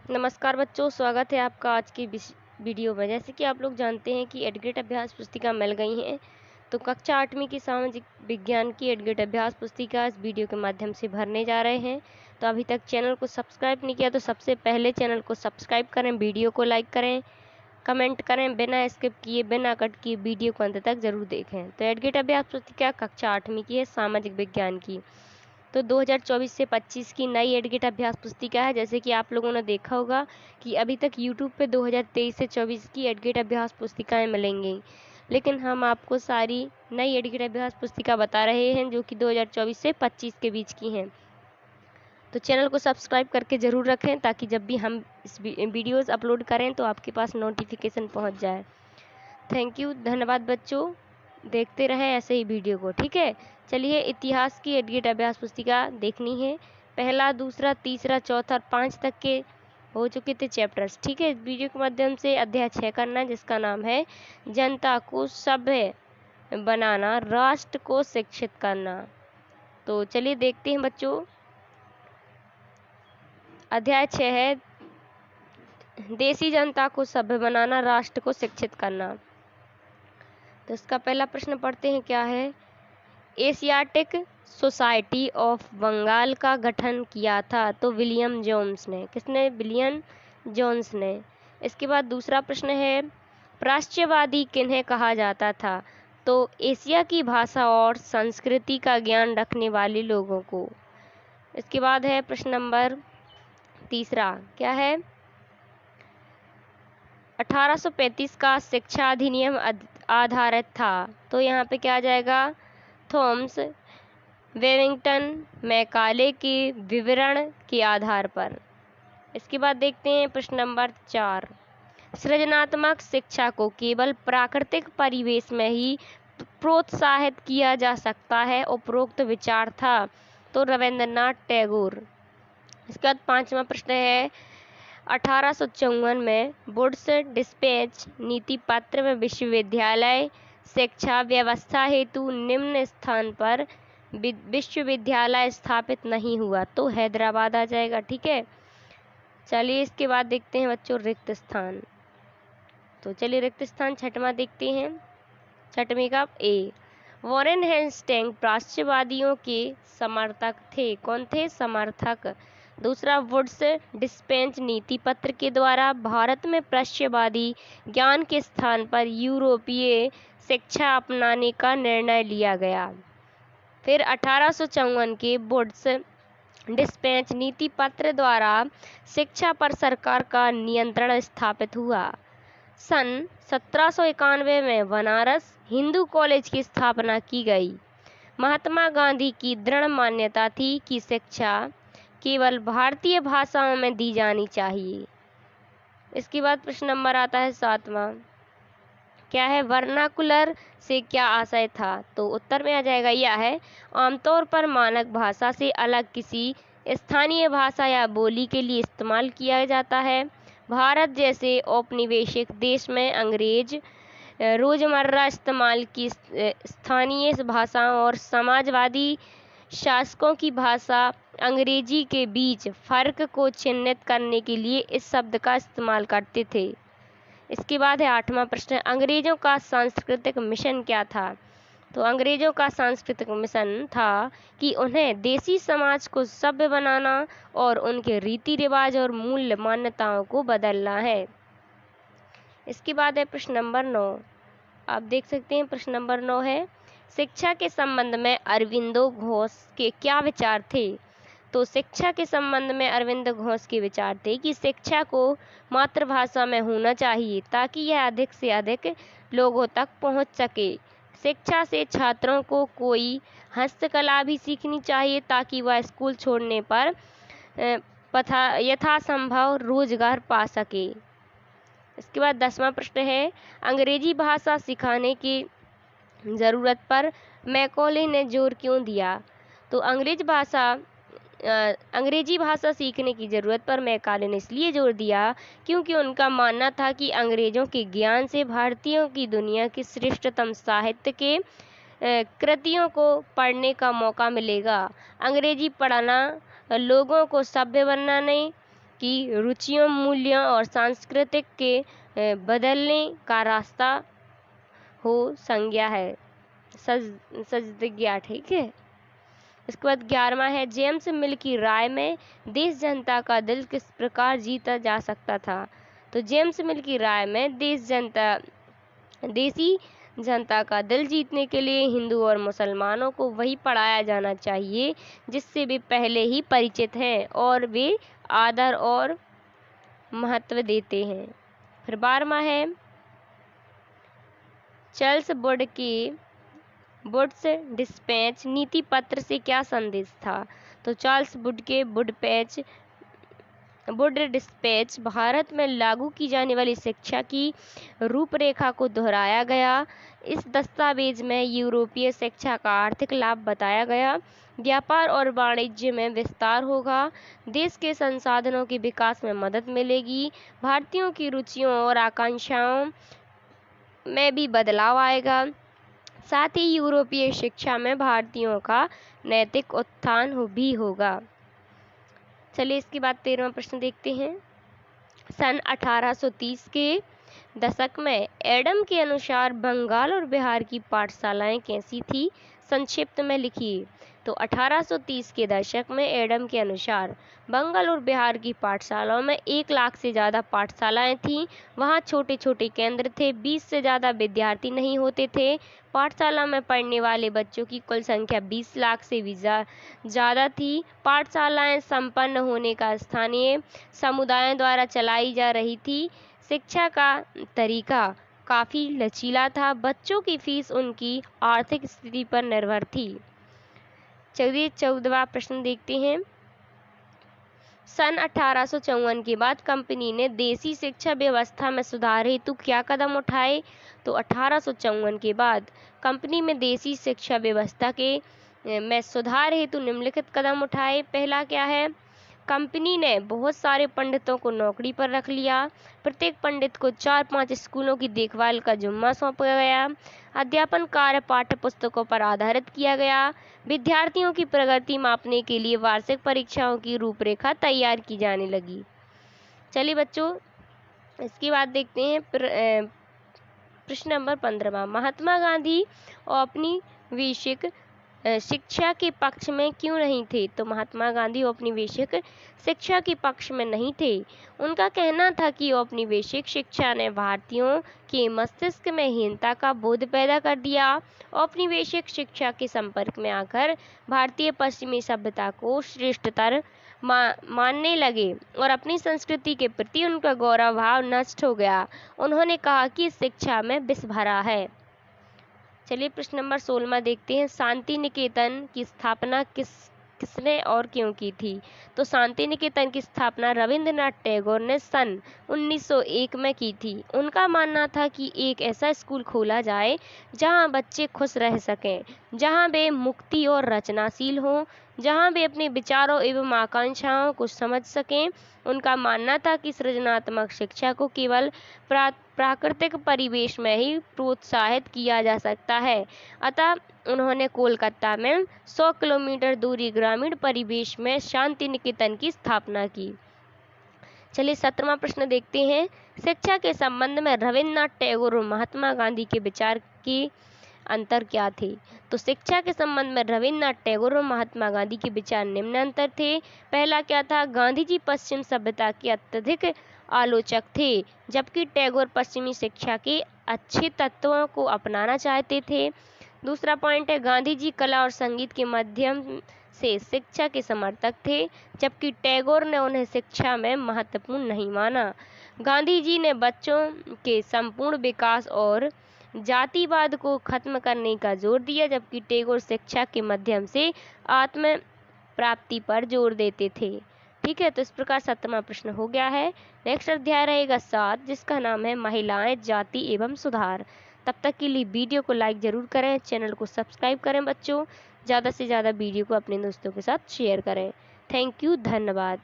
नमस्कार बच्चों, स्वागत है आपका आज की वीडियो में। जैसे कि आप लोग जानते हैं कि एडगेट अभ्यास पुस्तिका मिल गई हैं, तो कक्षा 8वीं की सामाजिक विज्ञान की एडगेट अभ्यास पुस्तिका इस वीडियो के माध्यम से भरने जा रहे हैं। तो अभी तक चैनल को सब्सक्राइब नहीं किया तो सबसे पहले चैनल को सब्सक्राइब करें, वीडियो को लाइक करें, कमेंट करें, बिना स्किप किए बिना कट किए वीडियो को अंत तक जरूर देखें। तो एडगेट अभ्यास पुस्तिका कक्षा 8वीं की है, सामाजिक विज्ञान की। तो 2024 से 25 की नई एडगेट अभ्यास पुस्तिका है। जैसे कि आप लोगों ने देखा होगा कि अभी तक यूट्यूब पे 2023 से 24 की एडगेट अभ्यास पुस्तिकाएं मिलेंगी, लेकिन हम आपको सारी नई एडगेट अभ्यास पुस्तिका बता रहे हैं जो कि 2024 से 25 के बीच की हैं। तो चैनल को सब्सक्राइब करके ज़रूर रखें ताकि जब भी हम इस वीडियोज़ अपलोड करें तो आपके पास नोटिफिकेशन पहुंच जाए। थैंक यू, धन्यवाद बच्चों। देखते रहें ऐसे ही वीडियो को, ठीक है। चलिए, इतिहास की एडगेट अभ्यास पुस्तिका देखनी है। पहला, दूसरा, तीसरा, चौथा और 5 तक के हो चुके थे चैप्टर्स, ठीक है। इस वीडियो के माध्यम से अध्याय 6 करना है, जिसका नाम है जनता को सभ्य बनाना, राष्ट्र को शिक्षित करना। तो चलिए देखते हैं बच्चों। अध्याय 6 है देसी जनता को सभ्य बनाना, राष्ट्र को शिक्षित करना। तो इसका पहला प्रश्न पढ़ते हैं, क्या है। एशियाटिक सोसाइटी ऑफ बंगाल का गठन किया था तो विलियम जोन्स ने। किसने? विलियम जोन्स ने। इसके बाद दूसरा प्रश्न है, प्राच्यवादी किन्हें कहा जाता था? तो एशिया की भाषा और संस्कृति का ज्ञान रखने वाले लोगों को। इसके बाद है प्रश्न नंबर तीसरा, क्या है। 1835 का शिक्षा अधिनियम आधारित था, तो यहाँ पे क्या आ जाएगा? थॉमस वेलिंगटन मैकाले के विवरण के आधार पर। इसके बाद देखते हैं प्रश्न नंबर 4, सृजनात्मक शिक्षा को केवल प्राकृतिक परिवेश में ही प्रोत्साहित किया जा सकता है, उपरोक्त विचार था तो रविंद्रनाथ टैगोर। इसके बाद 5वां प्रश्न है, 1854 में वुड्स डिस्पैच नीति पत्र में विश्वविद्यालय शिक्षा व्यवस्था हेतु निम्न स्थान पर विश्वविद्यालय स्थापित नहीं हुआ, तो हैदराबाद आ जाएगा, ठीक है। चलिए इसके बाद देखते हैं बच्चों रिक्त स्थान। तो चलिए रिक्त स्थान 6वां देखते हैं। 6वें का ए, वॉरेन हेस्टिंग्स प्राच्यवादियों के समर्थक थे। कौन थे? समर्थक। दूसरा, वुड्स डिस्पेंस नीति पत्र के द्वारा भारत में प्राच्यवादी ज्ञान के स्थान पर यूरोपीय शिक्षा अपनाने का निर्णय लिया गया। फिर 1854 के वुड्स डिस्पेंस नीति पत्र द्वारा शिक्षा पर सरकार का नियंत्रण स्थापित हुआ। सन 1791 में बनारस हिंदू कॉलेज की स्थापना की गई। महात्मा गांधी की दृढ़ मान्यता थी कि शिक्षा केवल भारतीय भाषाओं में दी जानी चाहिए। इसके बाद प्रश्न नंबर आता है 7वां, क्या है। वर्नाकुलर से क्या आशय था? तो उत्तर में आ जाएगा यह है, आमतौर पर मानक भाषा से अलग किसी स्थानीय भाषा या बोली के लिए इस्तेमाल किया जाता है। भारत जैसे औपनिवेशिक देश में अंग्रेज रोजमर्रा इस्तेमाल की स्थानीय भाषाओं और समाजवादी शासकों की भाषा अंग्रेजी के बीच फर्क को चिह्नित करने के लिए इस शब्द का इस्तेमाल करते थे। इसके बाद है 8वां प्रश्न, अंग्रेजों का सांस्कृतिक मिशन क्या था? तो अंग्रेजों का सांस्कृतिक मिशन था कि उन्हें देसी समाज को सभ्य बनाना और उनके रीति रिवाज और मूल्य मान्यताओं को बदलना है। इसके बाद है प्रश्न नंबर 9। आप देख सकते हैं प्रश्न नंबर 9 है, शिक्षा के संबंध में अरविंदो घोष के क्या विचार थे? तो शिक्षा के संबंध में अरविंद घोष के विचार थे कि शिक्षा को मातृभाषा में होना चाहिए ताकि यह अधिक से अधिक लोगों तक पहुंच सके। शिक्षा से छात्रों को कोई हस्तकला भी सीखनी चाहिए ताकि वह स्कूल छोड़ने पर यथासंभव रोजगार पा सके। इसके बाद 10वां प्रश्न है, अंग्रेजी भाषा सिखाने की ज़रूरत पर मैकॉले ने जोर क्यों दिया? तो अंग्रेजी भाषा सीखने की ज़रूरत पर मैकाले ने इसलिए जोर दिया क्योंकि उनका मानना था कि अंग्रेज़ों के ज्ञान से भारतीयों की दुनिया की श्रेष्ठतम साहित्य के कृतियों को पढ़ने का मौका मिलेगा। अंग्रेजी पढ़ाना लोगों को सभ्य बनाने की रुचियों, मूल्यों और सांस्कृतिक के बदलने का रास्ता हो संज्ञा है, सजदज्ञा। ठीक है। इसके बाद 11वां है, जेम्स मिल की राय में देश जनता का दिल किस प्रकार जीता जा सकता था। तो जेम्स मिल की राय में देसी जनता का दिल जीतने के लिए हिंदू और मुसलमानों को वही पढ़ाया जाना चाहिए जिससे वे पहले ही परिचित हैं और वे आदर और महत्व देते हैं। फिर 12वां है, चार्ल्स वुड्स डिस्पैच नीति पत्र से क्या संदेश था। तो चार्ल्स वुड डिस्पैच भारत में लागू की जाने वाली शिक्षा की रूपरेखा को दोहराया गया। इस दस्तावेज में यूरोपीय शिक्षा का आर्थिक लाभ बताया गया। व्यापार और वाणिज्य में विस्तार होगा, देश के संसाधनों के विकास में मदद मिलेगी, भारतीयों की रुचियों और आकांक्षाओं में भी बदलाव आएगा, साथ ही यूरोपीय शिक्षा में भारतीयों का नैतिक उत्थान भी होगा। चलिए इसके बाद 13वां प्रश्न देखते हैं। सन 1830 के दशक में एडम के अनुसार बंगाल और बिहार की पाठशालाएं कैसी थी, संक्षिप्त में लिखिए। तो 1830 के दशक में एडम के अनुसार बंगाल और बिहार की पाठशालाओं में 1 लाख से ज़्यादा पाठशालाएं थीं। वहां छोटे छोटे केंद्र थे, 20 से ज़्यादा विद्यार्थी नहीं होते थे। पाठशाला में पढ़ने वाले बच्चों की कुल संख्या 20 लाख से भी ज़्यादा थी। पाठशालाएं संपन्न होने का स्थानीय समुदायों द्वारा चलाई जा रही थी। शिक्षा का तरीका काफ़ी लचीला था, बच्चों की फीस उनकी आर्थिक स्थिति पर निर्भर थी। चलिए 14वां प्रश्न देखते हैं। सन 1854 के बाद कंपनी ने देसी शिक्षा व्यवस्था में सुधार हेतु क्या कदम उठाए। तो 1854 के बाद कंपनी में देसी शिक्षा व्यवस्था में सुधार हेतु निम्नलिखित कदम उठाए। पहला क्या है, कंपनी ने बहुत सारे पंडितों को नौकरी पर रख लिया। प्रत्येक पंडित को 4-5 स्कूलों की देखभाल का जिम्मा सौंपा गया। अध्यापन कार्य पाठ्य पुस्तकों पर आधारित किया गया। विद्यार्थियों की प्रगति मापने के लिए वार्षिक परीक्षाओं की रूपरेखा तैयार की जाने लगी। चलिए बच्चों इसके बाद देखते हैं प्रश्न नंबर 15वां, महात्मा गांधी औपनिवेशिक शिक्षा के पक्ष में क्यों नहीं थे। तो महात्मा गांधी औपनिवेशिक शिक्षा के पक्ष में नहीं थे। उनका कहना था कि औपनिवेशिक शिक्षा ने भारतीयों के मस्तिष्क में हीनता का बोध पैदा कर दिया। औपनिवेशिक शिक्षा के संपर्क में आकर भारतीय पश्चिमी सभ्यता को श्रेष्ठतर मानने लगे और अपनी संस्कृति के प्रति उनका गौरव भाव नष्ट हो गया। उन्होंने कहा कि शिक्षा में विष भरा है। चलिए प्रश्न नंबर 16वां देखते हैं। शांति निकेतन की स्थापना किसने और क्यों की थी। तो शांति निकेतन की स्थापना रविंद्रनाथ टैगोर ने सन 1901 में की थी। उनका मानना था कि एक ऐसा स्कूल खोला जाए जहां बच्चे खुश रह सकें, जहां वे मुक्ति और रचनाशील हों, जहां वे अपने विचारों एवं आकांक्षाओं को समझ सकें। उनका मानना था कि सृजनात्मक शिक्षा को केवल प्राकृतिक परिवेश में ही प्रोत्साहित किया जा सकता है। अतः उन्होंने कोलकाता में 100 किलोमीटर दूरी ग्रामीण परिवेश में शांति निकेतन की स्थापना की। चलिए 17वां प्रश्न देखते हैं। शिक्षा के संबंध में रविंद्रनाथ टैगोर और महात्मा गांधी के विचार के अंतर क्या थे। तो शिक्षा के संबंध में रविंद्रनाथ टैगोर और महात्मा गांधी के विचार निम्न अंतर थे। पहला क्या था, गांधी जी पश्चिम सभ्यता के अत्यधिक आलोचक थे, जबकि टैगोर पश्चिमी शिक्षा के अच्छे तत्वों को अपनाना चाहते थे। दूसरा पॉइंट है, गांधी जी कला और संगीत के माध्यम से शिक्षा के समर्थक थे, जबकि टैगोर ने उन्हें शिक्षा में महत्वपूर्ण नहीं माना। गांधी जी ने बच्चों के संपूर्ण विकास और जातिवाद को खत्म करने का जोर दिया, जबकि टैगोर शिक्षा के माध्यम से आत्म प्राप्ति पर जोर देते थे। ठीक है, तो इस प्रकार 7वां प्रश्न हो गया है। नेक्स्ट अध्याय रहेगा 7, जिसका नाम है महिलाएं, जाति एवं सुधार। तब तक के लिए वीडियो को लाइक जरूर करें, चैनल को सब्सक्राइब करें बच्चों, ज़्यादा से ज़्यादा वीडियो को अपने दोस्तों के साथ शेयर करें। थैंक यू, धन्यवाद।